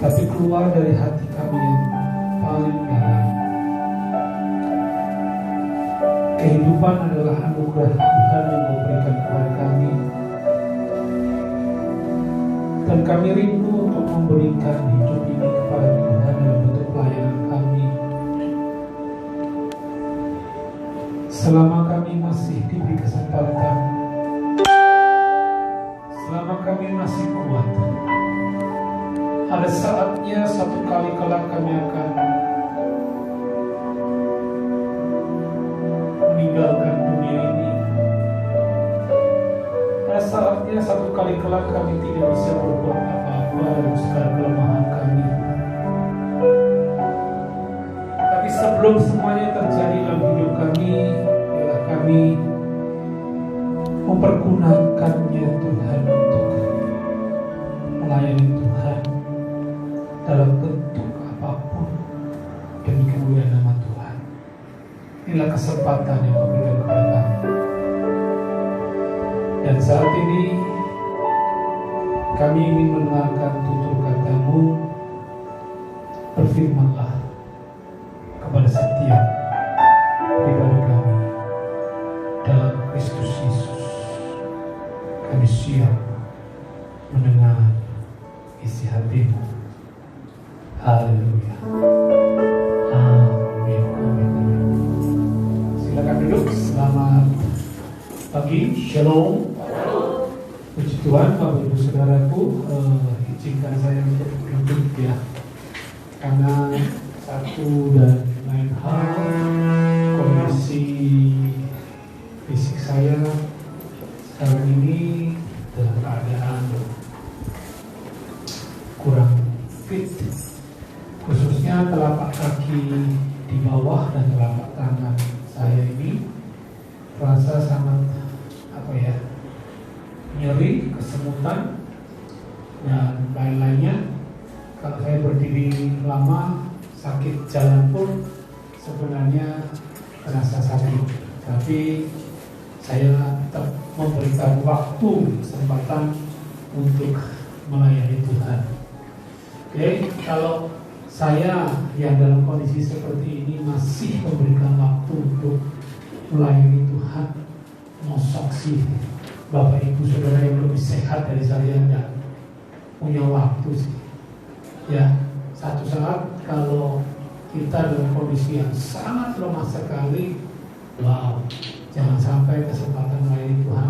tapi keluar dari hati kami yang paling dalam. Kehidupan adalah anugerah Tuhan yang Kau berikan kepada kami, dan kami rindu untuk memberikan hidup ini kepada Tuhan dalam bentuk pelayanan kami. Selama kami masih diberi kesempatan, selama kami masih kuat, ada saatnya satu kali kelak kami akan meninggalkan dunia ini. Ada saatnya satu kali kelak kami tidak bisa berbuat apa-apa dalam segala kelemahan kami. Tapi sebelum semuanya terjadi dalam hidup kami, ialah kami mempergunakannya Tuhan untuk melayani Tuhan dalam bentuk apapun demi kemuliaan nama Tuhan. Inilah kesempatan yang Kau berikan kepada kami. Dan saat ini kami ingin mendengarkan tutur kata-Mu. Berfirmanlah kepada setiap pribadi kami dalam Kristus Yesus. Kami siap mendengar isi hati-Mu. Haleluya. Amin. Silakan duduk. Selamat pagi. Shalom. Puji Tuhan, Bapak Ibu Saudaraku, izinkan saya untuk duduk ya, karena satu dan lain hal kondisi fisik saya sekarang ini dalam keadaan kurang fit, khususnya telapak kaki di bawah dan telapak tangan saya ini terasa sangat nyeri, kesemutan dan lain-lainnya. Kalau saya berdiri lama, sakit jalan pun sebenarnya terasa sakit, tapi saya tetap memberikan waktu, kesempatan untuk melayani Tuhan. Oke, kalau saya yang dalam kondisi seperti ini masih memberikan waktu untuk melayani Tuhan, mosok sih Bapak Ibu Saudara yang lebih sehat dari saya dan punya waktu sih. Ya, satu saat kalau kita dalam kondisi yang sangat lemah sekali, wow, jangan sampai kesempatan melayani Tuhan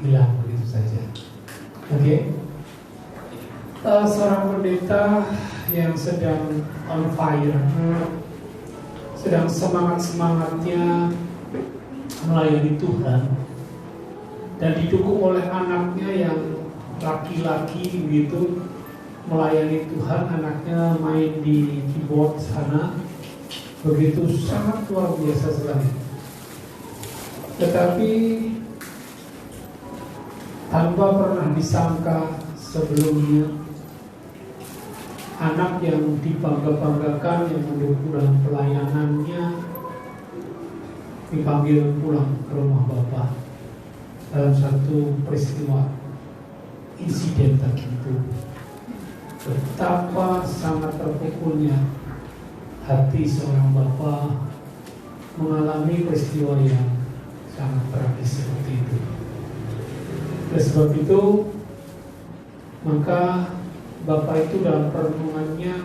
hilang begitu saja. Oke. Seorang pendeta yang sedang on fire, sedang semangat-semangatnya melayani Tuhan, dan didukung oleh anaknya yang laki-laki begitu melayani Tuhan. Anaknya main di keyboard sana, begitu sangat luar biasa sekali. Tetapi tanpa pernah disangka sebelumnya, anak yang dibangga-banggakan, yang mendukung dalam pelayanannya, dipanggil pulang ke rumah Bapak dalam satu peristiwa insiden tertentu. Betapa sangat terpukulnya hati seorang bapak mengalami peristiwa yang sangat tragis seperti itu. Oleh sebab itu, maka bapak itu dalam perenungannya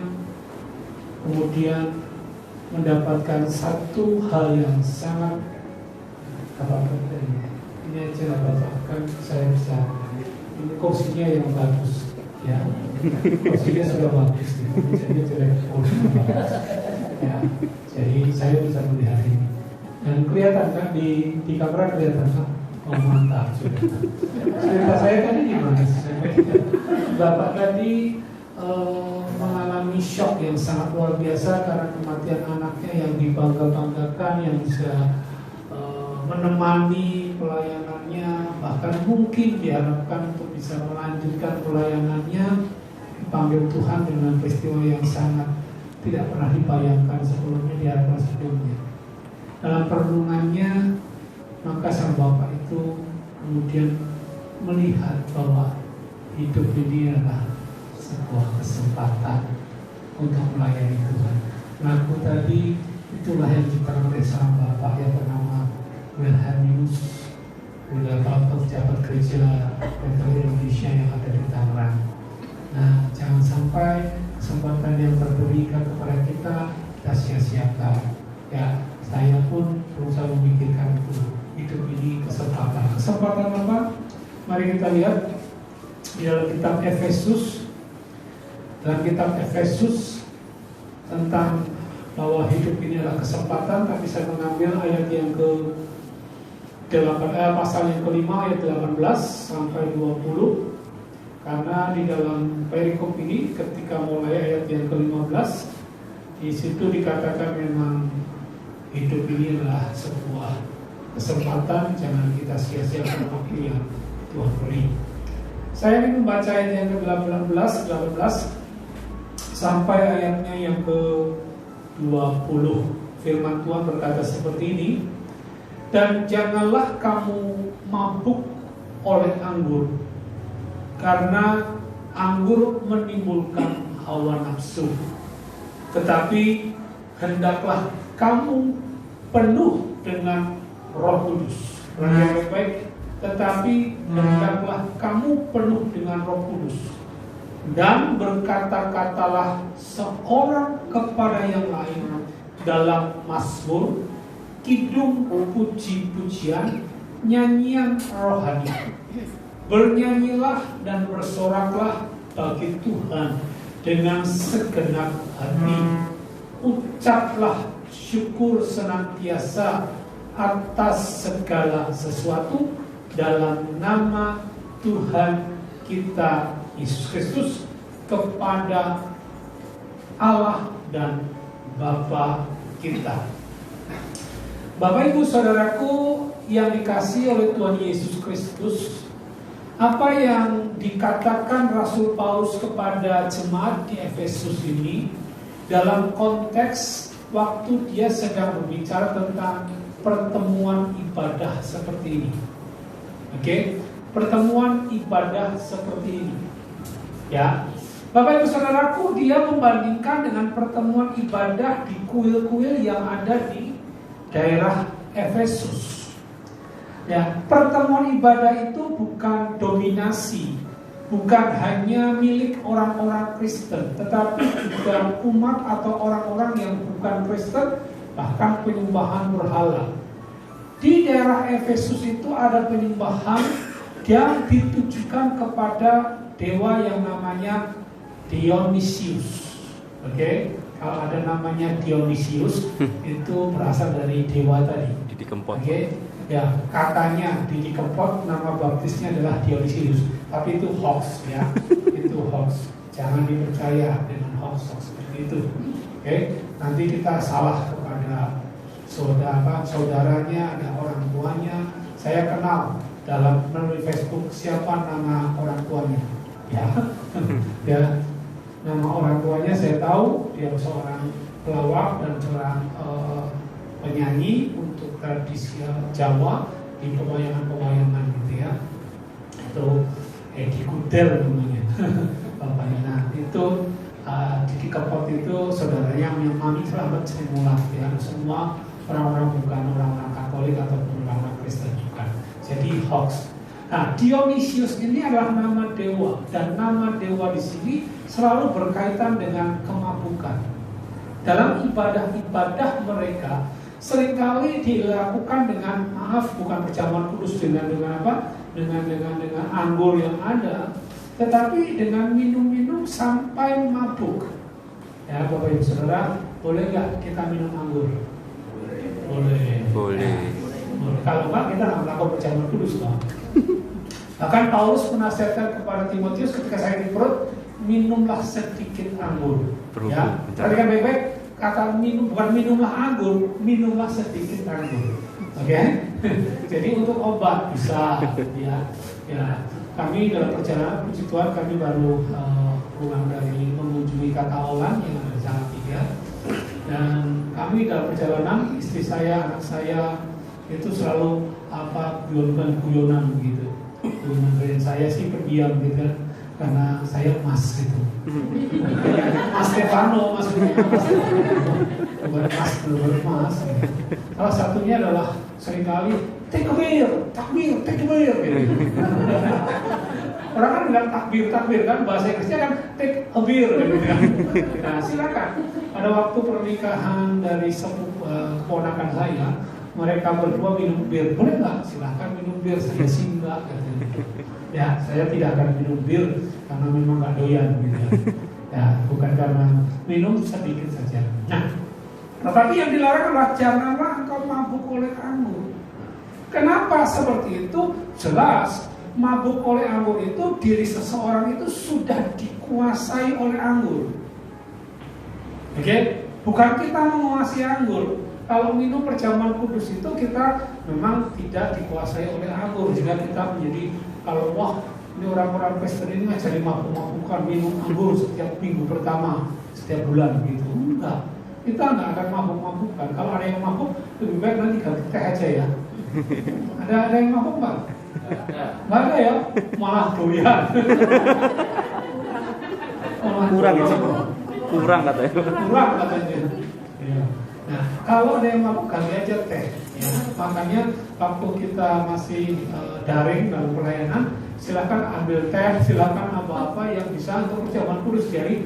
kemudian mendapatkan satu hal yang sangat ini aja Bapak, kan saya bisa, ini kursinya yang bagus ya, kursinya sudah bagus jadi jelek ya, jadi saya bisa melihat ini dan kelihatan kan di kamera kelihatan kan, oh mantap sudah. Cerita saya tadi gimana sih? Bapak tadi mengalami shock yang sangat luar biasa karena kematian anaknya yang dibangga-banggakan, yang bisa menemani pelayanannya, bahkan mungkin diharapkan untuk bisa melanjutkan pelayanannya, dipanggil Tuhan dengan peristiwa yang sangat tidak pernah dibayangkan sebelumnya, diharapkan sebelumnya. Dalam perenungannya, maka sang bapak itu kemudian melihat bahwa hidup ini adalah sebuah kesempatan untuk melayani Tuhan. Lagu tadi itulah yang diciptakan oleh sang bapak yang bernama Wilhelminus, beberapa pejabat gereja Lutheran Indonesia yang ada di Tangerang. Nah, jangan sampai kesempatan yang terberikan kepada kita sia-siakan. Ya, saya pun berusaha memikirkan itu. Hidup ini kesempatan. Kesempatan apa? Mari kita lihat di dalam kitab Efesus. Dalam kitab Efesus tentang bahwa hidup ini adalah kesempatan, tapi saya mengambil ayat yang pasal yang kelima ayat 18 sampai 20, karena di dalam perikop ini ketika mulai ayat yang ke-15 di situ dikatakan memang hidup ini adalah sebuah kesempatan, jangan kita sia-siakan waktu yang Tuhan beri. Saya ingin membaca ayat yang ke-18 sampai ayatnya yang ke-20. Firman Tuhan berkata seperti ini, dan janganlah kamu mabuk oleh anggur, karena anggur menimbulkan hawa nafsu, tetapi hendaklah kamu penuh dengan Roh Kudus. Yang baik, tetapi hendaklah kamu penuh dengan Roh Kudus, dan berkata-katalah seorang kepada yang lain dalam mazmur, kidung, puji-pujian, nyanyian rohani. Bernyanyilah dan bersoraklah bagi Tuhan dengan segenap hati. Ucaplah syukur senantiasa atas segala sesuatu dalam nama Tuhan kita Yesus Kristus kepada Allah dan Bapa kita. Bapak Ibu Saudaraku yang dikasihi oleh Tuhan Yesus Kristus, apa yang dikatakan Rasul Paulus kepada jemaat di Efesus ini dalam konteks waktu dia sedang berbicara tentang pertemuan ibadah seperti ini. Oke, pertemuan ibadah seperti ini. Ya, Bapak Ibu Saudaraku, dia membandingkan dengan pertemuan ibadah di kuil-kuil yang ada di daerah Efesus. Ya, pertemuan ibadah itu bukan dominasi, bukan hanya milik orang-orang Kristen, tetapi juga umat atau orang-orang yang bukan Kristen, bahkan penyembahan berhala. Di daerah Efesus itu ada penyembahan yang ditujukan kepada dewa yang namanya Dionysius. Oke, kalau ada namanya Dionysius itu berasal dari dewa tadi. Didi Kempot. Oke, ya katanya Didi Kempot nama baptisnya adalah Dionysius, tapi itu hoax ya, itu hoax. Jangan dipercaya dengan hoax seperti itu. Oke, nanti kita salah kepada saudaranya, ada orang tuanya. Saya kenal dalam melalui Facebook siapa nama orang tuanya. Ya, ya. Nama orang tuanya saya tahu, dia seorang pelawak dan seorang penyanyi untuk tradisi Jawa di pewayangan-pewayangan gitu ya. Itu Edi Kuder namanya bapaknya. Nah itu Didi Kempot itu saudaranya yang Mami Selamat Srimulat ya. Semua orang-orang bukan orang-orang Katolik ataupun orang-orang Kristen juga. Jadi hoax. Nah, Dionysius ini adalah nama dewa, dan nama dewa di sini selalu berkaitan dengan kemabukan. Dalam ibadah-ibadah mereka seringkali dilakukan dengan bukan perjamuan kudus dengan apa? Dengan anggur yang ada, tetapi dengan minum-minum sampai mabuk. Ya, Bapak Ibu Saudara, boleh nggak kita minum anggur? Boleh. Kalau enggak kita nggak melakukan perjamuan kudus dong. Bahkan Paulus menasihatkan kepada Timotius ketika saya di perut, minumlah sedikit anggur. Ya, perhatikan baik-baik, kata minum bukan minumlah anggur, minumlah sedikit anggur. Oke? Jadi untuk obat bisa, ya. Kami dalam perjalanan puji Tuhan kami baru pulang dari mengunjungi Kataolan yang ada di Salatiga, dan kami dalam perjalanan istri saya, anak saya itu selalu guyonan begitu. Saya sih pendiam gitu kan. karena saya emas gitu. Mas Stefano, bukan emas. Salah satunya adalah seringkali take a beer gitu. Orang kan bilang takbir kan, bahasa Inggrisnya kan take a beer gitu kan. Nah silakan. Pada waktu pernikahan dari keponakan saya, mereka berdua minum bir, boleh nggak? Silakan minum bir, saya singgah katanya. Ya, saya tidak akan minum bir karena memang nggak doyan gitu ya. Ya, bukan karena minum sedikit saja. Nah, tetapi yang dilarang adalah janganlah engkau mabuk oleh anggur. Kenapa seperti itu? Jelas, mabuk oleh anggur itu diri seseorang itu sudah dikuasai oleh anggur. Oke? Bukan kita menguasai anggur. Kalau minum perjamuan kudus itu kita memang tidak dikuasai oleh anggur, sehingga kita menjadi kalau wah ini orang-orang Kristen ini jadi mabuk-mabukan minum anggur setiap minggu pertama setiap bulan gitu. Enggak, kita enggak akan mabuk-mabukan. Kalau ada yang mabuk lebih baik nanti ganti teh aja ya. Ada yang mabuk Pak? Enggak ada ya, malah doyan. Kurang katanya. Kurang katanya. Ya. Nah, kalau ada yang mabuk ganti aja teh. Ya, makanya waktu kita masih daring dalam pelayanan, silakan ambil teh, silakan apa-apa yang bisa untuk perjamuan kudus dari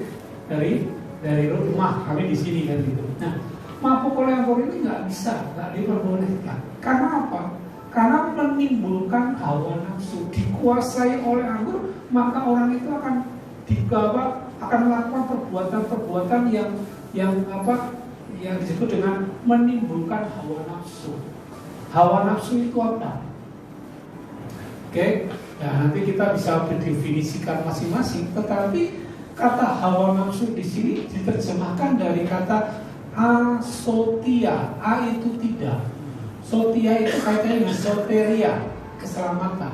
rumah kami di sini kan gitu. Nah, mabuk oleh anggur ini nggak bisa, nggak diperbolehkan. Karena apa? Karena menimbulkan hawa nafsu, dikuasai oleh anggur, maka orang itu akan akan melakukan perbuatan-perbuatan yang disebut dengan menimbulkan hawa nafsu. Hawa nafsu itu apa? Oke, nah nanti kita bisa mendefinisikan masing-masing. Tetapi kata hawa nafsu di sini diterjemahkan dari kata asotia. A itu tidak. Sotia itu kaitannya dengan soteria, keselamatan.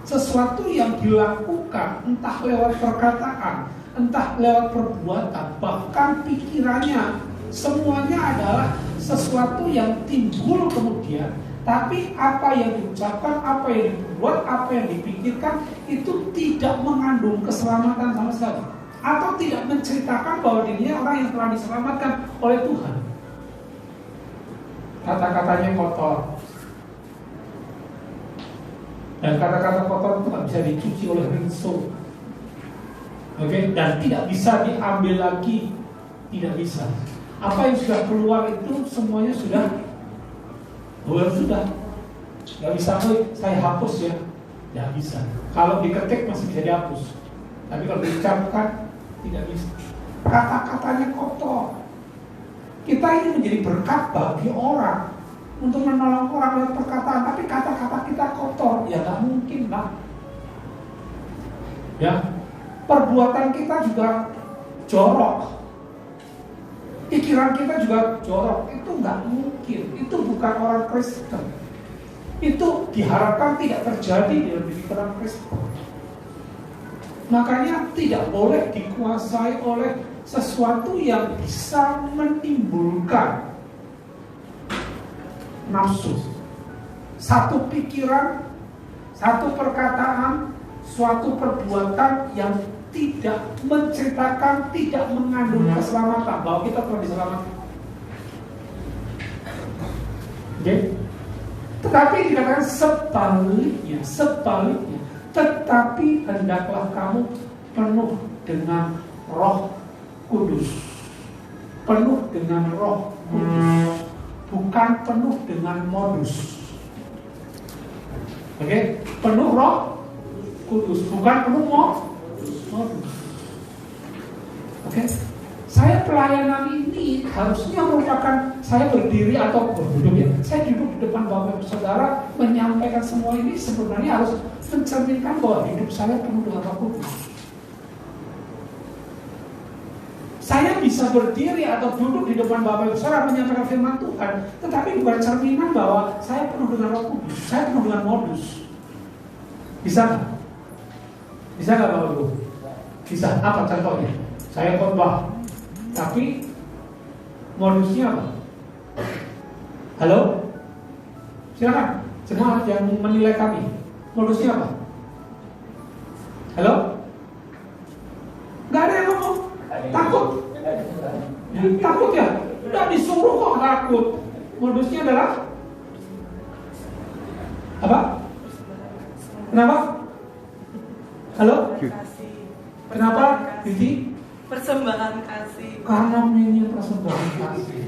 Sesuatu yang dilakukan entah lewat perkataan, entah lewat perbuatan, bahkan pikirannya, semuanya adalah sesuatu yang timbul kemudian. Tapi apa yang diucapkan, apa yang dibuat, apa yang dipikirkan itu tidak mengandung keselamatan sama sekali, atau tidak menceritakan bahwa dirinya orang yang telah diselamatkan oleh Tuhan. Kata-katanya kotor, dan kata-kata kotor itu tidak bisa dicuci oleh rinso. Oke, dan tidak bisa diambil lagi, tidak bisa. Apa yang sudah keluar itu semuanya sudah nggak bisa. Saya hapus ya, nggak bisa. Kalau diketik masih bisa dihapus, tapi kalau diucapkan tidak bisa. Kata-katanya kotor. Kita ini menjadi berkat bagi orang untuk menolong orang lewat perkataan, tapi kata-kata kita kotor, ya nggak mungkin lah. Ya, perbuatan kita juga jorok, pikiran kita juga jorok, itu nggak mungkin. Itu bukan orang Kristen. Itu diharapkan tidak terjadi di dalam diri orang Kristen. Makanya tidak boleh dikuasai oleh sesuatu yang bisa menimbulkan nafsu. Satu pikiran, satu perkataan, suatu perbuatan yang tidak menceritakan, tidak mengandung keselamatan, bahwa kita telah diselamatkan. Okay? Tetapi dikatakan sebaliknya, tetapi hendaklah kamu penuh dengan Roh Kudus, penuh dengan Roh Kudus, bukan penuh dengan modus. Oke, penuh Roh Kudus, bukan penuh modus. Oke, saya pelayanan ini harusnya merupakan saya berdiri atau duduk ya. Saya duduk di depan Bapak Saudara menyampaikan semua ini sebenarnya harus mencerminkan bahwa hidup saya penuh dengan Roh Kudus. Saya bisa berdiri atau duduk di depan Bapak Saudara menyampaikan firman Tuhan, tetapi bukan cerminan bahwa saya penuh dengan Roh Kudus, saya penuh dengan modus. Bisa nggak? Bisa nggak Bapak Ibu? Bisa. Apa contohnya? Saya khotbah, tapi modusnya apa? Halo? Silakan, semua yang menilai kami. Modusnya apa? Halo? Takut ya? Udah disuruh kok takut. Modusnya adalah apa? Kenapa? Halo? Kenapa? Vicky? Persembahan kasih. Karena ini persembahan kasih.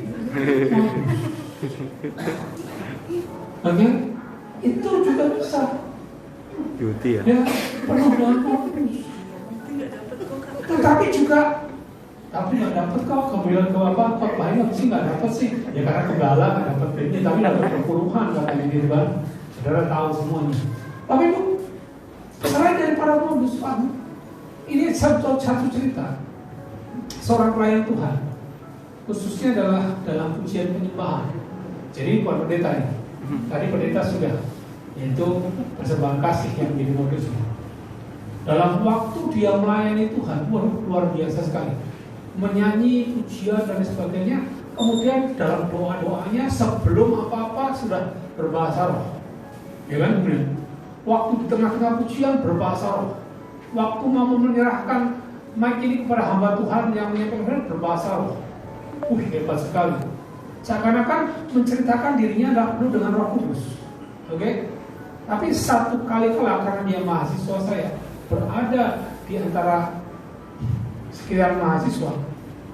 Oke? Itu juga bisa. Beauty ya? Ya, penuh dengan modus. Nggak dapet kok Kak. Tetapi juga tapi nggak dapat kok kemudian ke apa baik sih nggak dapat sih ya karena kegala nggak dapat ini tapi dapat perpuluhan katanya gitu kan saudara tahu semuanya tapi itu selain dari para modus Pak ini satu cerita seorang pelayan Tuhan khususnya adalah dalam pujian penyembahan jadi bukan pendeta ini tadi pendeta sudah yaitu persembahan kasih yang menjadi modusnya dalam waktu dia melayani Tuhan luar biasa sekali menyanyi, pujian dan sebagainya. Kemudian dalam doa-doanya sebelum apa-apa sudah berbahasa roh. Ya kan? Waktu di tengah-tengah pujian berbahasa roh. Waktu mau menyerahkan mic ini kepada hamba Tuhan yang menyampaikan berbahasa roh. Hebat sekali. Seakan-akan menceritakan dirinya adalah penuh dengan Roh Kudus. Oke? Tapi satu kali karena dia mahasiswa saya berada di antara sekitar mahasiswa,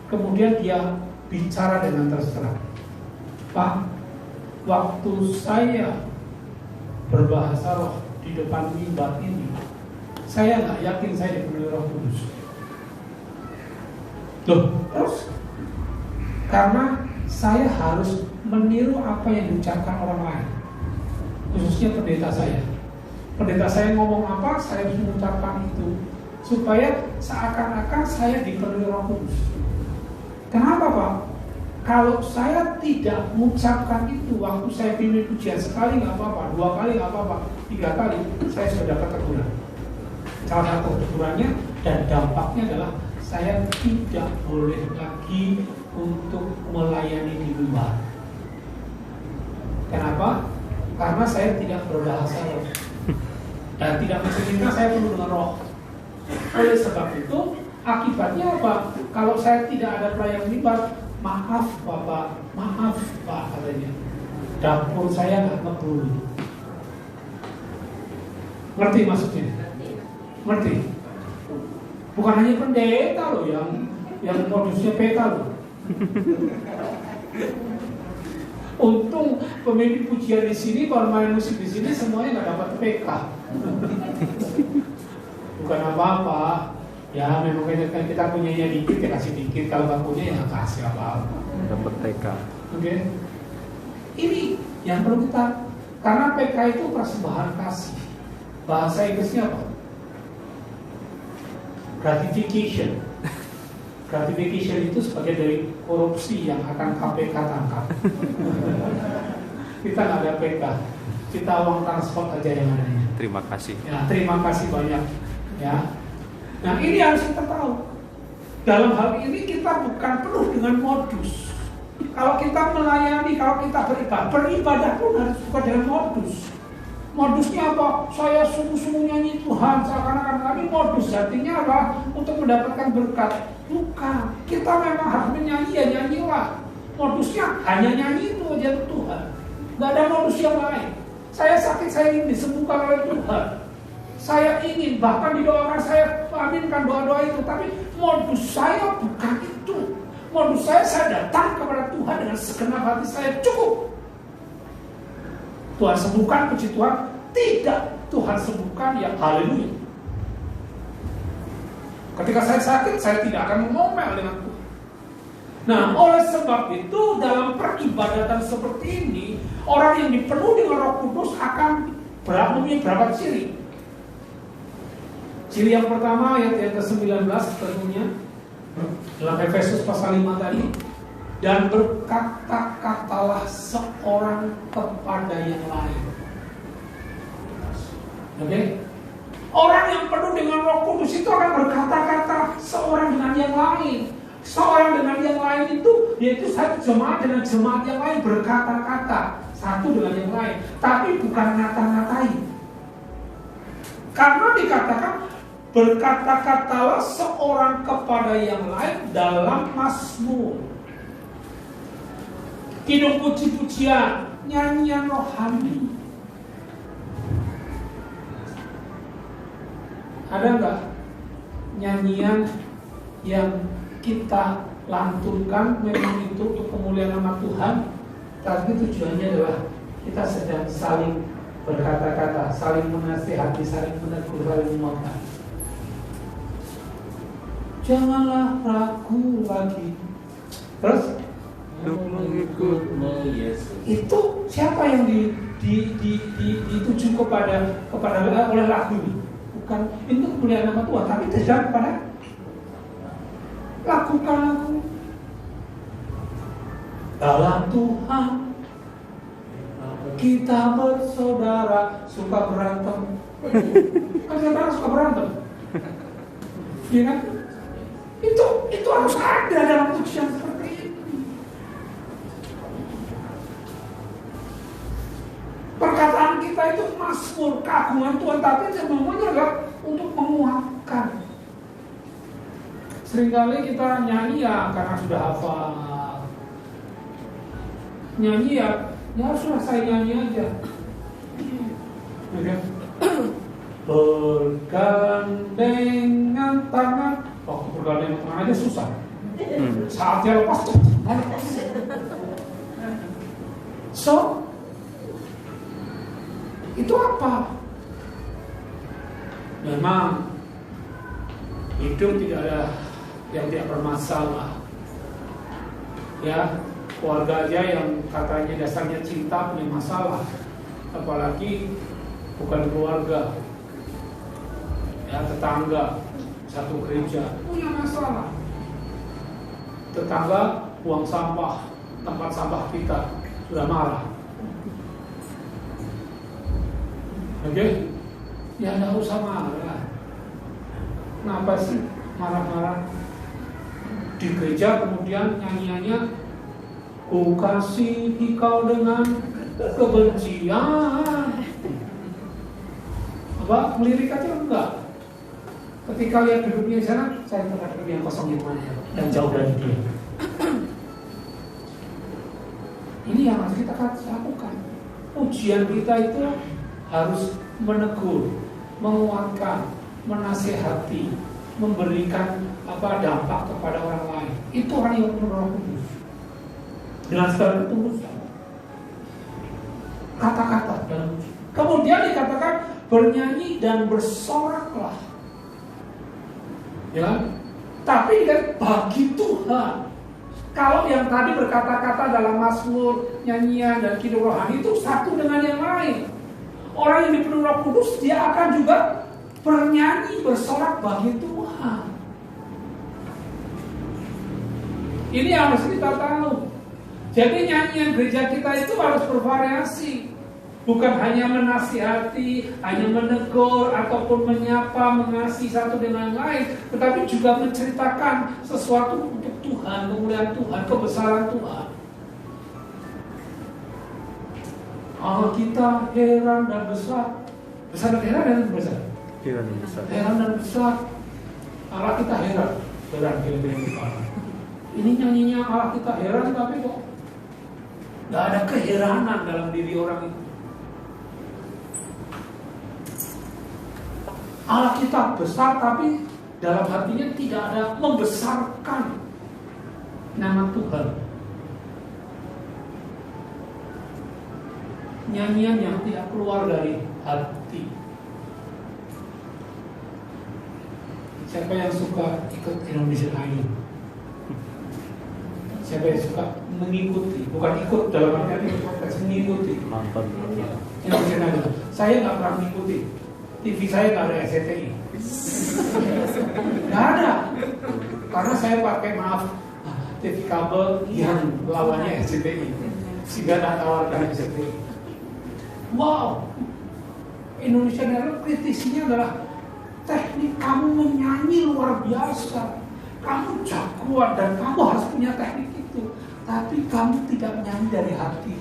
kemudian dia bicara dengan terus terang, Pak, waktu saya berbahasa roh di depan mimbar ini, saya nggak yakin saya dipenuhi Roh Kudus. Loh, terus? Karena saya harus meniru apa yang diucapkan orang lain, khususnya pendeta saya. Pendeta saya ngomong apa, saya harus mengucapkan itu. Supaya seakan-akan saya dipenuhi Roh Kudus. Kenapa Pak? Kalau saya tidak mengucapkan itu waktu saya pimpin pujian sekali nggak apa-apa, 2 kali nggak apa-apa, 3 kali saya sudah dapat teguran. Salah satu tegurannya dan dampaknya adalah saya tidak boleh lagi untuk melayani di luar. Kenapa? Karena saya tidak berbahasa roh dan tidak menceritakan saya penuh dengan roh. Oleh sebab itu, akibatnya apa? Kalau saya tidak ada pelayan mimbar, maaf Bapak, maaf Pak katanya. Dapur saya nggak ngebul. Ngerti maksudnya? Ngerti? Bukan hanya pendeta loh yang modusnya PK loh. Untung pemimpin pujian di sini, kalau main musik di sini semuanya nggak dapat PK. Bukan apa-apa, ya memang kita punyanya dikit, ya kasih dikit. Kalau nggak punya ya nggak kasih apa-apa. Dapat TK. Oke. Ini yang perlu kita, karena PK itu persembahan kasih. Bahasa Inggrisnya apa? Gratification. Gratification itu sebagai dari korupsi yang akan KPK tangkap. Kita nggak ada PK, kita uang transport aja yang adanya. Terima kasih. Ya, terima kasih banyak. Ya, nah ini harus kita tahu. Dalam hal ini kita bukan penuh dengan modus. Kalau kita melayani, kalau kita beribadah pun harus bukan dengan modus. Modusnya apa? Saya sungguh-sungguh nyanyi Tuhan, seakan-akan kami modus. Artinya apa? Untuk mendapatkan berkat. Bukan. Kita memang harus menyanyi, ya nyanyilah. Modusnya hanya nyanyi itu aja Tuhan. Gak ada modus yang lain. Saya sakit, saya ingin disembuhkan oleh Tuhan. Saya ingin, bahkan didoakan, saya aminkan doa-doa itu. Tapi modus saya bukan itu. Modus saya datang kepada Tuhan dengan segenap hati saya, cukup. Tuhan sembuhkan, puji Tuhan. Tidak, Tuhan sembuhkan, ya haleluya. Ketika saya sakit, saya tidak akan ngomel dengan Tuhan. Nah, oleh sebab itu dalam peribadatan seperti ini, orang yang dipenuhi dengan Roh Kudus akan mempunyai berapa ciri? Ciri yang pertama ayat yang ke-19 tentunya dalam Efesus pasal 5 tadi, dan berkata-katalah seorang kepada yang lain. Oke? Orang yang penuh dengan Roh Kudus itu akan berkata-kata seorang dengan yang lain. Seorang dengan yang lain itu yaitu satu jemaat dengan jemaat yang lain berkata-kata satu dengan yang lain, tapi bukan ngata-ngatain. Karena dikatakan berkata-katalah seorang kepada yang lain dalam mazmur. kidung puji-pujian, nyanyian rohani. Ada nggak nyanyian yang kita lantunkan memang itu untuk kemuliaan nama Tuhan, tapi tujuannya adalah kita sedang saling berkata-kata, saling menasihati, saling menegur, saling menguatkan. Janganlah ragu lagi. Terus mengikutmu Yesus. itu siapa yang dituju kepada oleh lagu ini? Bukan itu kemuliaan nama Tuhan, tapi tidak kepada lakukan aku dalam Tuhan. Kita bersaudara suka berantem. Kan saudara suka berantem, iya kan? Itu harus ada dalam pujian seperti ini. Perkataan kita itu mazmur keagungan Tuhan, tapi semuanya adalah untuk menguatkan. Seringkali kita nyanyi ya karena sudah hafal. Nyanyi ya sudah saya nyanyi aja. Okay. Bergandengan tangan. Waktu bergandengan tangan aja susah. Saatnya lepas tuh. So, itu apa? Memang hidup tidak ada yang tidak bermasalah. Ya, keluarga aja yang katanya dasarnya cinta punya masalah, apalagi bukan keluarga, ya tetangga satu gereja punya masalah. Tetangga buang sampah tempat sampah kita sudah marah. Oke, ya nggak usah marah. Kenapa sih marah-marah? Di gereja kemudian nyanyiannya, ku kasihi kau dengan kebencian. Apa? Melirik aja enggak? Ketika lihat duduknya di sana, saya terhadap yang kosong itu dan jauh dari dia. Ini yang harus kita lakukan. Ujian kita itu harus menegur, menguatkan, menasihati, memberikan dampak kepada orang lain. Itu orang yang penuh Roh Kudus. Dengan segala ketulusan. Kata-kata dalam ujian. Kemudian dikatakan bernyanyi dan bersoraklah. Ya, tapi kan bagi Tuhan. Kalau yang tadi berkata-kata dalam mazmur, nyanyian dan kidung rohani itu satu dengan yang lain. Orang yang dipenuhi Roh Kudus dia akan juga bernyanyi, bersorak bagi Tuhan. Ini yang harus kita tahu. Jadi nyanyian gereja kita itu harus bervariasi. Bukan hanya menasihati, hanya menegur, ataupun menyapa, mengasihi satu dengan lain, tetapi juga menceritakan sesuatu untuk Tuhan, kemuliaan Tuhan, kebesaran Tuhan. Allah kita heran dan besar. Besar dan heran dan besar. Heran dan besar. Heran dan besar. Allah kita heran. Heran kira-kira. Ini nyanyinya Allah kita heran, tapi kok gak ada keheranan dalam diri orang itu. Allah kita besar, tapi dalam hatinya tidak ada membesarkan nama Tuhan. Nyanyian yang tidak keluar dari hati. Siapa yang suka ikut Indonesian Idol? Siapa yang suka mengikuti? Bukan ikut dalam artian mengikuti. Nonton. Indonesian Idol. Saya nggak pernah mengikuti. TV saya nggak ada SCTI. Nggak ada. Karena saya pakai TV kabel yang lawannya SCTI. Sehingga nggak tawarkan SCTI. Wow, Indonesia Idol kritisinya adalah teknik kamu menyanyi luar biasa. Kamu jagoan dan kamu harus punya teknik itu. Tapi kamu tidak menyanyi dari hati.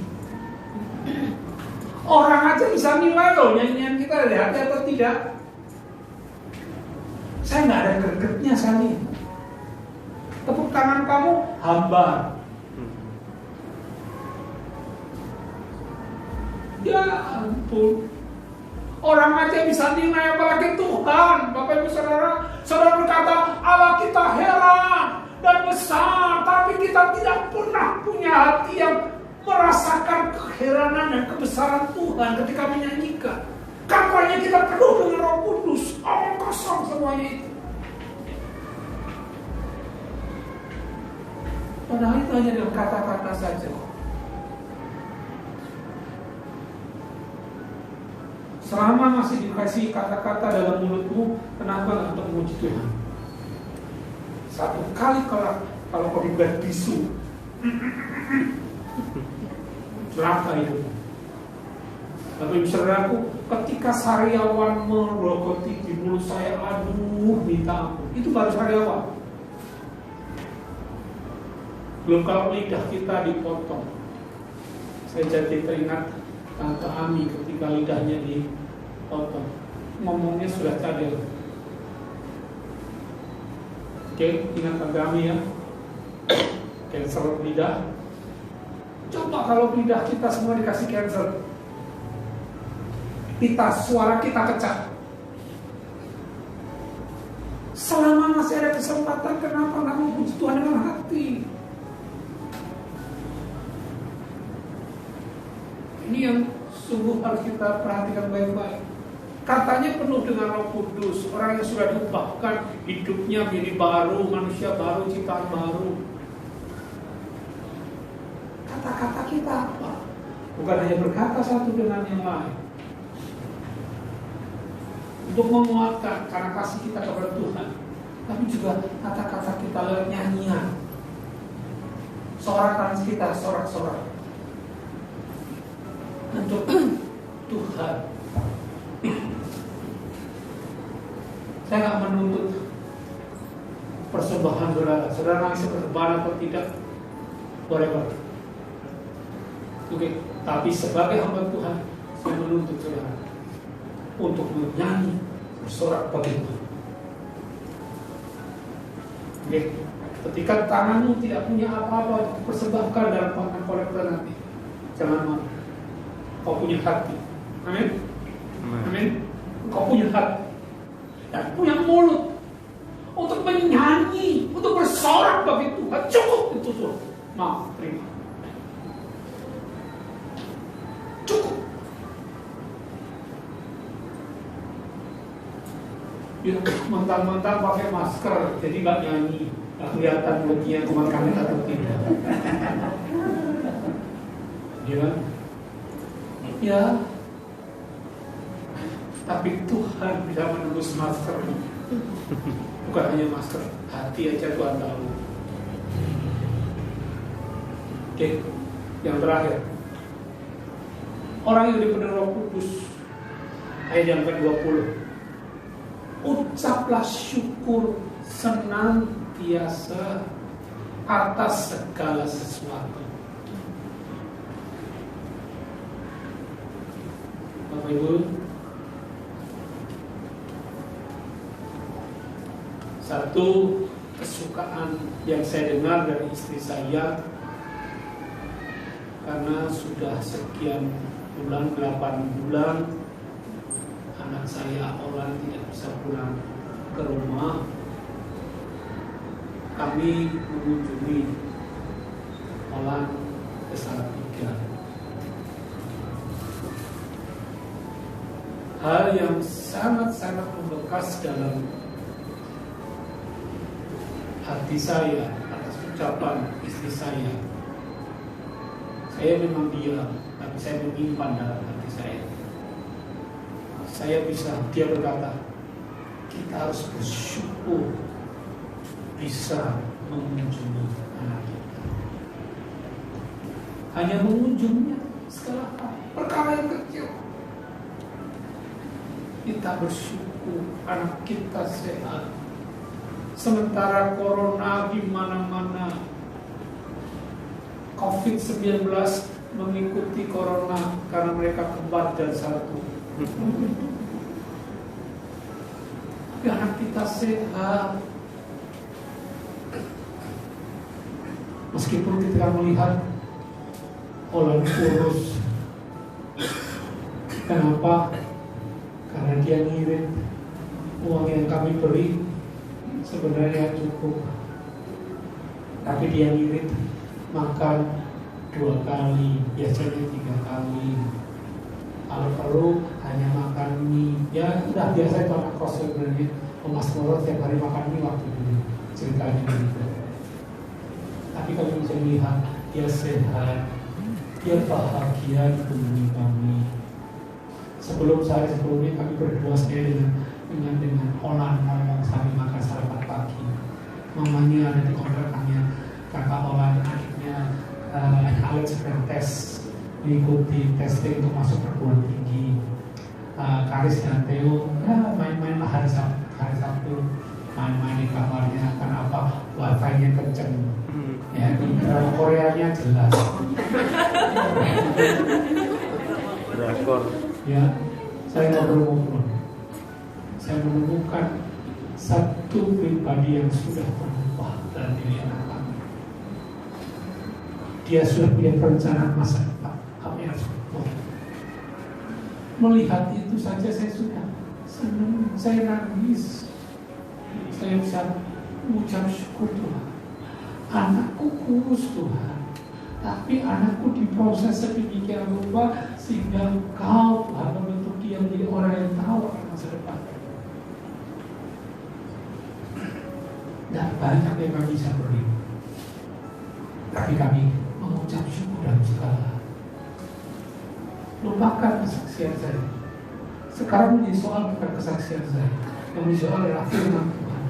Orang aja bisa nilai loh nyanyian kita dari hati atau tidak. Saya nggak ada gregetnya sekali. Tepuk tangan kamu hambar. Ya ampun. Orang aja bisa nilai apalagi Tuhan. Bapak Ibu Saudara, saudara berkata Allah kita heran dan besar, tapi kita tidak pernah punya hati yang merasakan keheranan dan kebesaran Tuhan ketika menyanyikan. Kampanye kita penuh dengan Roh Kudus, omong kosong semuanya itu. Padahal itu hanya dengan kata-kata saja. Selama masih dikasih kata-kata dalam mulutmu, kenapa nggak untuk memuji Tuhan? Satu kali kalau kau dibuat bisu, celaka itu. Tapi saudaraku, ketika sariawan merogoti di mulut saya, aduh minta ampun. Itu baru sariawan. Belum kalau lidah kita dipotong. Saya jadi teringat Tante Ami ketika lidahnya dipotong. Ngomongnya sudah cadel. Oke, ingat Tante Ami ya. Cancer lidah. Coba kalau lidah kita semua dikasih cancer. Suara kita pecah. Selama masih ada kesempatan, kenapa nggak memuji Tuhan dengan hati? Ini yang sungguh harus kita perhatikan baik-baik. Katanya penuh dengan Roh Kudus, orang yang sudah diubahkan hidupnya menjadi baru, manusia baru, ciptaan baru. Kata-kata kita apa? Bukan hanya berkata satu dengan yang lain. Untuk menguatkan karena kasih kita kepada Tuhan, tapi juga kata-kata kita lewat nyanyian, sorakan kita, sorak-sorak untuk Tuhan. Saya nggak menuntut persembahan saudara ngasih persembahan atau tidak, boleh. Oke, tapi sebagai hamba Tuhan, saya menuntut saudara untuk menyanyi, bersorak bagi Tuhan. Oke, ketika tanganmu tidak punya apa-apa untuk persembahkan dalam pakan kolektor nanti, jangan malu. Kau punya hati, amin, amin. Kau punya hati dan punya mulut untuk menyanyi, untuk bersorak bagi Tuhan. Cukup itu tuh, mau terima. Cukup. Ya, mentang-mentang pakai masker, jadi nggak nyanyi, nggak kelihatan mulutnya kemana atau tidak. Ya, ya. Tapi Tuhan bisa menembus masker, bukan hanya masker, hati aja Tuhan tahu. Oke, yang terakhir, orang yang dipenuhi Roh Kudus, ayat yang ke-20. Ucaplah syukur senantiasa atas segala sesuatu. Bapak Ibu, satu kesukaan yang saya dengar dari istri saya, karena sudah sekian bulan, 8 bulan anak saya orang tidak bisa pulang ke rumah, kami mengunjungi Holland ke Salatiga. Hal yang sangat-sangat membekas dalam hati saya atas ucapan istri saya. Saya memang diam, tapi saya menyimpan dalam hati saya. Dia berkata, kita harus bersyukur bisa mengunjungi anak kita. Hanya mengunjungnya, segala perkara yang kecil. Kita bersyukur anak kita sehat. Sementara corona di mana-mana, COVID-19 mengikuti corona karena mereka kembar dan satu. Tapi anak kita sehat. Meskipun kita melihat Holland kurus, Kenapa? Karena dia ngirit uang yang kami beri sebenarnya cukup, tapi dia ngirit makan 2 kali, biasanya 3 kali. Kalau perlu hanya makan mie, ya udah biasa itu anak kos sebenarnya. Mas Moro tiap hari makan mie waktu dulu ceritanya gitu. Tapi kami bisa melihat dia sehat, dia bahagia ditemani kami. Sehari sebelumnya kami berdua saya dengan Olan ngomong sambil makan sarapan pagi. Mamanya ada di kontrakannya, kakak Olan adiknya Alex sedang tes, mengikuti testing untuk masuk perguruan tinggi. Karis dan Theo main-main lah hari Sabtu main-main di kamarnya. Kenapa? Wifi-nya kenceng. Ya, di drama Koreanya jelas. Drakor. Ya, saya ngobrol-ngobrol. Saya menemukan satu pribadi yang sudah berubah dalam diri anak kami. Dia sudah punya perencanaan masa depan. Kami harus berubah. Melihat itu saja saya sudah senang, saya nangis. Saya bisa mengucap syukur Tuhan. Anakku kurus Tuhan, tapi anakku diproses sedemikian rupa sehingga Kau Tuhan membentuk dia menjadi orang yang tahu akan masa depan. Dan banyak yang kami bisa beri, tapi kami mengucap syukur dalam segala. Lupakan kesaksian saya. Sekarang menjadi soal bukan kesaksian saya, yang menjadi soal adalah firman Tuhan.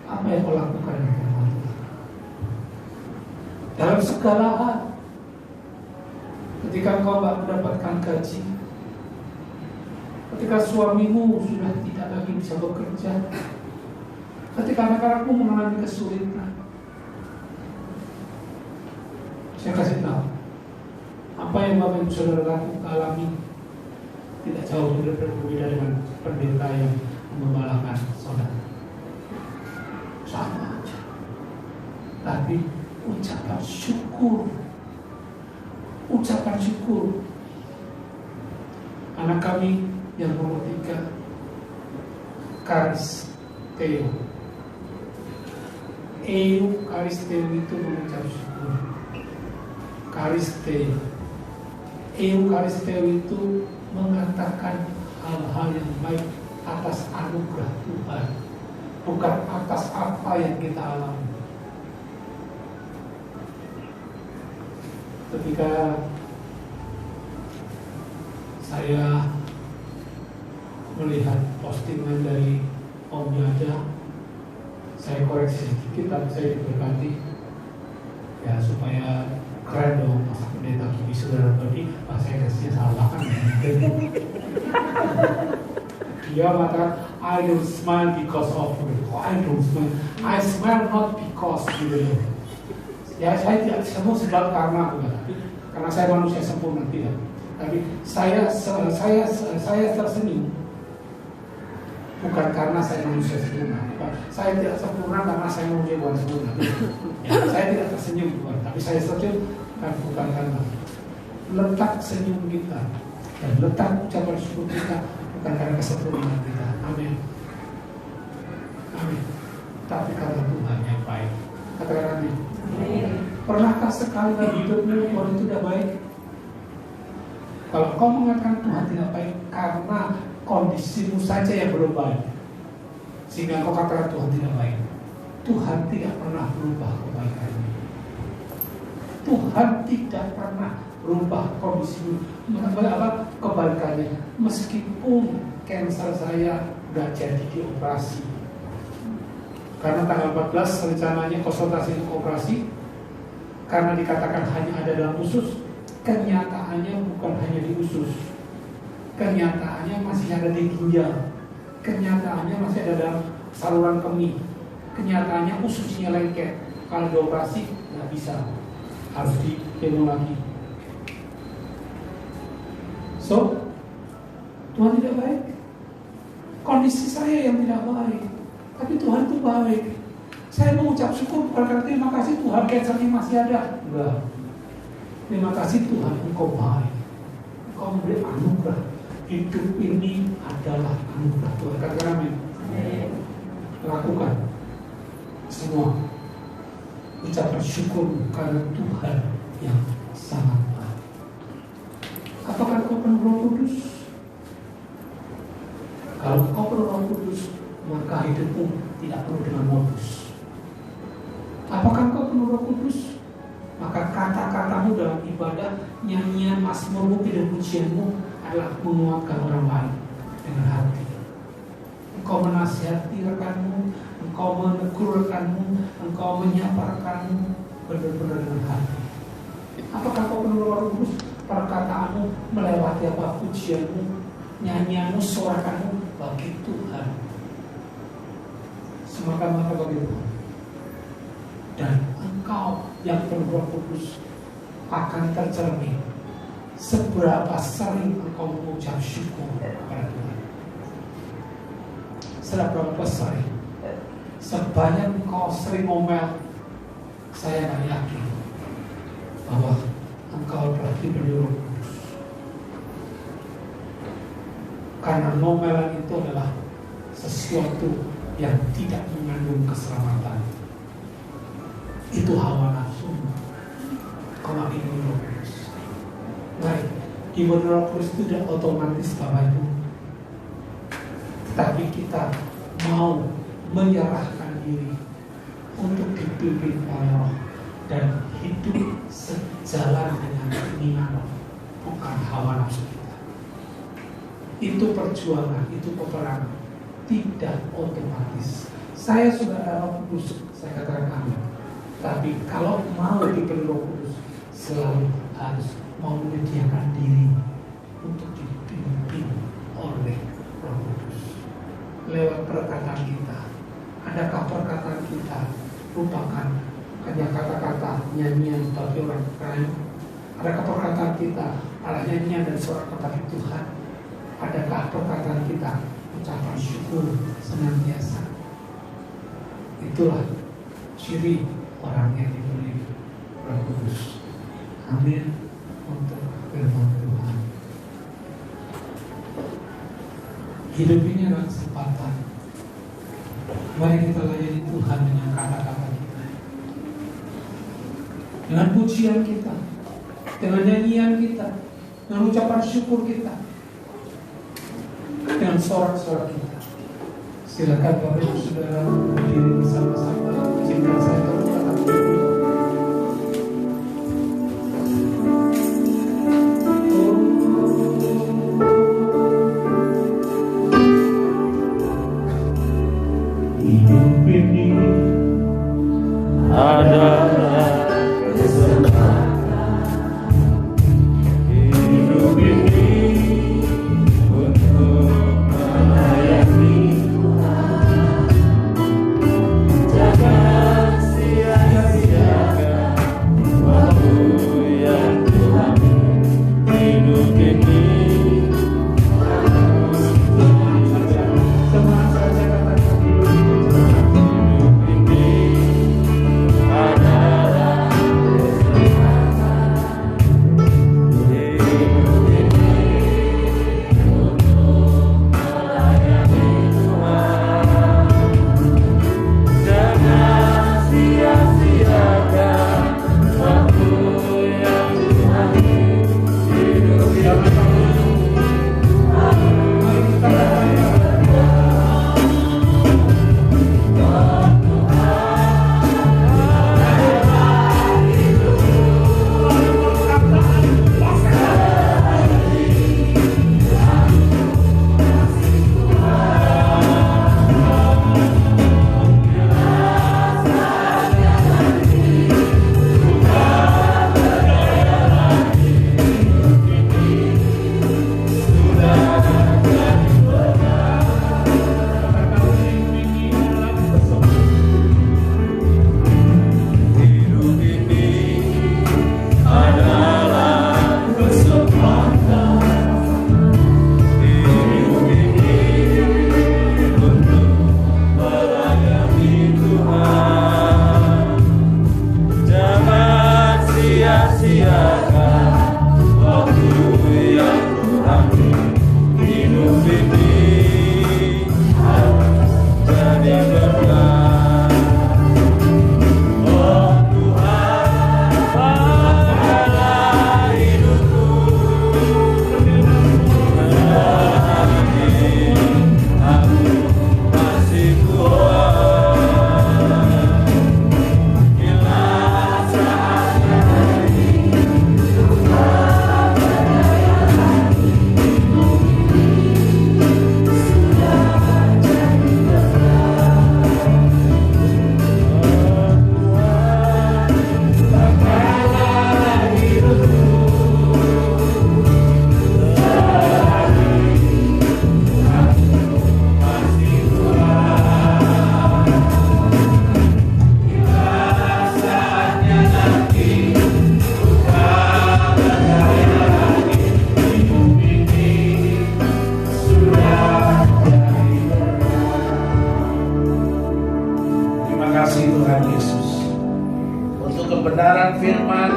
Apa yang kau lakukan dengan firman Tuhan dalam segala hal? Ketika kau mendapatkan gaji, ketika suamimu sudah tidak lagi bisa bekerja, ketika anak-anakmu mengalami kesulitan, saya kasih tahu apa yang Bapak Ibu Saudara alami tidak jauh berbeda dengan pendeta yang mengembalakan saudara. Sama aja. Tapi ucapan syukur. Ucapan syukur. Anak kami yang nomor 3, Karis Theo. Karis Theo itu mengucap syukur. Karis Theo itu mengatakan hal-hal yang baik atas anugerah Tuhan, bukan atas apa yang kita alami. Ketika saya melihat postingan dari Om Yada, saya koreksi sedikit, tapi saya diberkati ya supaya keren dong, masa pendeta Kimi Saudara Badi, saya kasihnya salah kan. Dia mengatakan, I don't smile because of you. I don't smile. I smile not because gitu. Ya saya tidak semua sedang karena saya manusia sempurna tidak. Tapi saya tersenyum bukan karena saya manusia sempurna. Saya tidak sempurna karena saya manusia bukan sempurna. Ya, saya tidak tersenyum bukan, tapi saya tersenyum bukan karena letak senyum kita dan letak ucapan syukur kita bukan karena kesempurnaan kita. Amin. Amin. Tapi karena Tuhan yang baik. Katakan amin. Pernahkah sekali dalam hidupmu Tuhan itu tidak baik? Kalau kau mengatakan Tuhan tidak baik karena kondisimu saja yang belum baik, sehingga kau katakan Tuhan tidak baik, Tuhan tidak pernah berubah kebaikannya. Tuhan tidak pernah berubah kondisimu, kebaikannya. Meskipun cancer saya nggak jadi dioperasi, karena tanggal 14 rencananya konsultasi untuk operasi, karena dikatakan hanya ada dalam usus, kenyataannya bukan hanya di usus, kenyataannya masih ada di ginjal, kenyataannya masih ada dalam saluran kemih, kenyataannya ususnya lengket. Kalau dioperasi nggak bisa, harus di kemo lagi. So, Tuhan tidak baik. Kondisi saya yang tidak baik, tapi Tuhan itu baik. Saya mengucap syukur bukan karena terima kasih Tuhan cancernya masih ada. Enggak. Terima kasih Tuhan, Engkau baik. Engkau memberi anugerah hidup ini adalah anugerah Tuhan. Katakan amin. Lakukan semua ucapan syukur karena Tuhan yang sangat baik. Apakah kau penuh Roh Kudus? Kalau kau penuh Roh Kudus, maka hidupmu tidak penuh dengan modus. Apakah kau penuh Roh Kudus? Maka kata-katamu dalam ibadah, nyanyian, mazmurmu, dan pujianmu adalah menguatkan orang lain dengan hati. Engkau menasihati rekanmu, engkau menegur rekanmu, engkau menyapa rekanmu benar-benar dengan hati. Apakah kau penuh Roh Kudus? Perkataanmu melewati apa? Pujianmu, nyanyianmu, sorakanmu bagi Tuhan. Semata-mata bagi Tuhan. Dan engkau yang penuh Roh Kudus akan tercermin seberapa sering engkau mengucap syukur kepada Tuhan. Seberapa sering. Sebanyak engkau sering ngomel, saya tak yakin bahwa engkau berarti penuh Roh Kudus. Karena ngomelan itu adalah sesuatu yang tidak mengandung keselamatan. Itu hawa nafsu. Kalau ini Roh Kudus. Baik, ibadah Roh Kudus itu tidak otomatis Bapak Ibu. Tetapi kita mau menyerahkan diri untuk dipimpin oleh Roh dan hidup sejalan dengan keinginan Roh, bukan hawa nafsu kita. Itu perjuangan, itu peperangan, tidak otomatis. Saya sudah ada Roh Kudus, saya katakan amin. Tapi kalau mau dipenuhi Roh Kudus, selalu harus mau menyediakan diri untuk dipimpin oleh Roh Kudus. Lewat perkataan kita, adakah perkataan kita merupakan hanya kata-kata nyanyian bagi orang lain? Adakah perkataan kita adalah nyanyian dan suara kepada Tuhan? Adakah perkataan kita ucapan syukur senantiasa? Itulah ciri orang yang diberi Roh Kudus. Amin. Untuk firman Tuhan. Hidup ini adalah kesempatan. Mari kita layani Tuhan dengan kata-kata kita, dengan pujian kita, dengan nyanyian kita, dengan ucapan syukur kita, dengan sorak-sorak kita. Silakan Bapak Ibu Saudara berdiri bersama-sama. Izinkan saya berkata dulu. Hidup ini adalah kesempatan. Hidup ini untuk melayani Tuhan. Jangan sia-siakan waktu yang Tuhan. Hidup ini sama saja kata kasih Tuhan Yesus untuk kebenaran firman.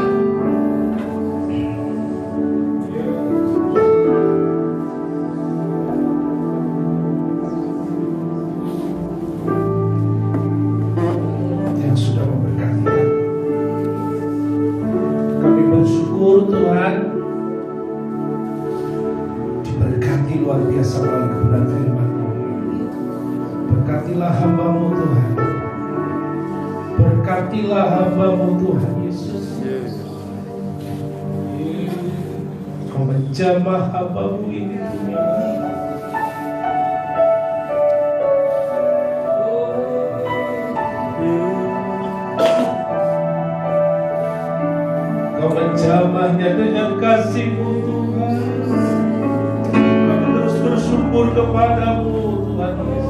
Yang sudah memberkati kami. Kami bersyukur Tuhan, diberkati luar biasa oleh kebenaran firman-Mu. Berkatilah hamba-Mu Tuhan. Berkatilah hamba-Mu Tuhan Yesus. Kau menjamah hamba-Mu ini Tuhan. Kau menjamahnya dengan kasih-Mu Tuhan. Kami terus bersyukur kepada-Mu Tuhan Yesus.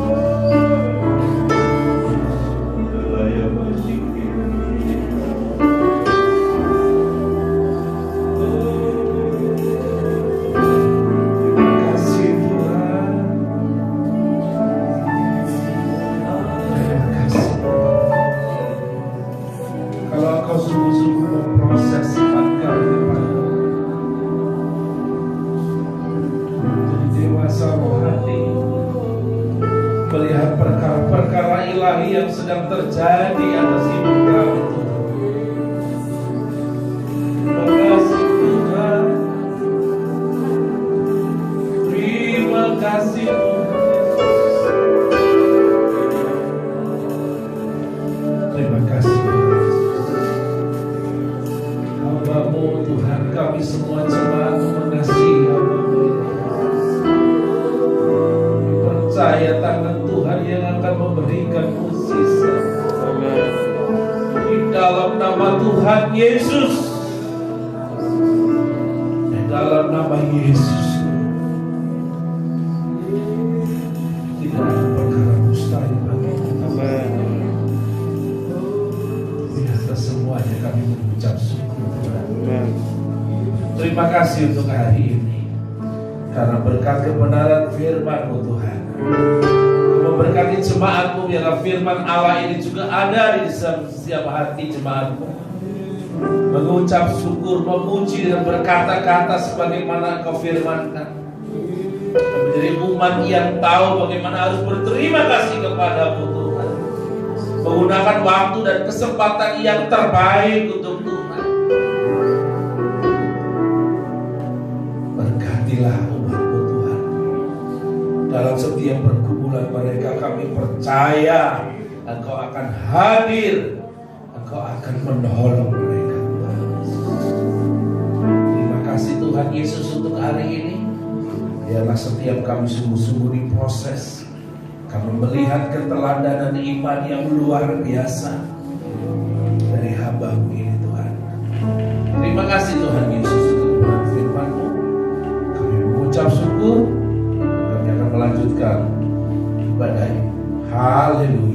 Melihat perkara-perkara ilahi yang sedang terjadi atas hidup kami Tuhan. Terima kasih Tuhan. Terima kasih Tuhan. Hamba-Mu Tuhan, kami semua jemaat mengasihi hamba-Mu. Percaya tangan Tuhan yang akan memberikan mukjizat. Di dalam nama Tuhan Yesus. Di dalam nama Yesus. Tidak ada perkara mustahil bagi kita. Di atas semuanya kami mengucap syukur Tuhan. Terima kasih untuk hari ini. Karena berkat kebenaran firman-Mu Tuhan, memberkati jemaat-Mu, biarlah firman Allah ini juga ada di setiap hati jemaat-Mu. Mengucap syukur, memuji dan berkata-kata sebagaimana Engkau firmankan. Menjadi umat yang tahu bagaimana harus berterima kasih kepada-Mu Tuhan. Menggunakan waktu dan kesempatan yang terbaik untuk Tuhan. Berkatilah umat-Mu Tuhan. Dalam setiap pergumulan mereka, kami percaya Engkau akan hadir, Engkau akan menolong mereka. Terima kasih Tuhan Yesus untuk hari ini. Biarlah setiap kami sungguh-sungguh diproses. Kami melihat keteladanan iman yang luar biasa dari hamba-Mu ini Tuhan. Terima kasih Tuhan Yesus untuk firman-Mu. Kami mengucap syukur. Kami akan melanjutkan ibadah ini. Haleluya.